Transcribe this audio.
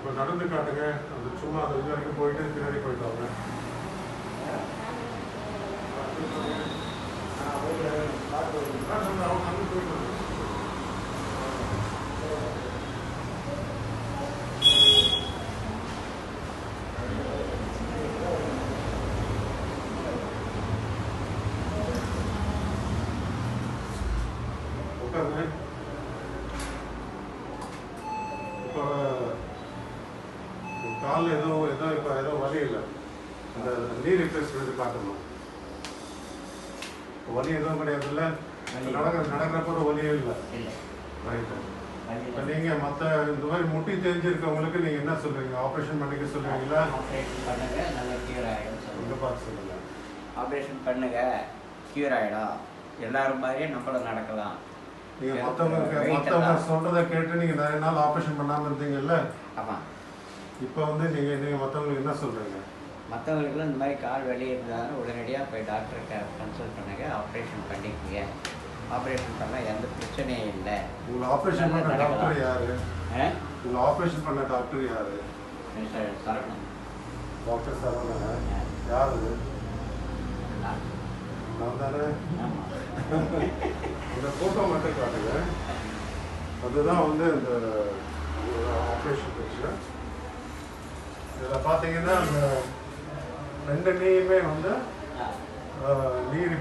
இப்போ நடந்து காட்டுங்க. அந்த சும்மா அந்த இது வரைக்கும் போயிட்டு பின்னாடி போயிட்டு வாங்க. உட்காருங்க. இப்போ காலில் இப்போ ஏதோ வலி இல்லை. அந்த நீர் ரிப்ளேஸ்மெண்ட் காட்டணும். வலி எதுவும் கிடையாது. இல்லை நடக்கிறப்ப வலியே இல்லை. ரைட்டு. இப்போ நீங்கள் மற்ற இந்த மாதிரி முட்டி தெரிஞ்சிருக்கவங்களுக்கு நீங்கள் என்ன சொல்கிறீங்க? ஆப்ரேஷன் பண்ணிக்க சொல்லுவீங்களா? ஆப்ரேஷன் பண்ணுங்க, நல்லா க்யூர் ஆகிடும். இங்கே பார்த்து சொல்லுங்கள். ஆப்ரேஷன் பண்ணுங்க, க்யூர் ஆகிடும். எல்லாரும் மாதிரியே நம்மளும் நடக்கலாம். நீங்கள் மற்றவங்க சொல்கிறத கேட்டு நீங்கள் நிறைய நாள் ஆப்ரேஷன் பண்ணாமல் இருந்தீங்கல்ல? ஆமாம். இப்போ நீங்கள் மற்றவங்களுக்கு என்ன சொல்கிறீங்க? மற்றவங்களுக்குலாம் இந்த மாதிரி கால் வெளியே இருந்தாலும் உடனடியாக போய் டாக்டர்கிட்ட கன்சல்ட் பண்ணுங்க, ஆப்ரேஷன் பண்ணிக்கங்க. ஆப்ரேஷன் பண்ணால் எந்த பிரச்சனையும் இல்லை. உங்களை ஆப்ரேஷன் பண்ண டாக்டர் யார்? உங்களை ஆப்ரேஷன் பண்ண டாக்டர் யார்? சரவணன். டாக்டர் சரவணன். யார் அது? நான் தானே. அந்த ஃபோட்டோ மட்டும் காட்டுங்க. அதுதான் இந்த ஆப்ரேஷன் பிக்சர். இதில் பார்த்தீங்கன்னா அந்த ரெண்டு நீயுமே நீர்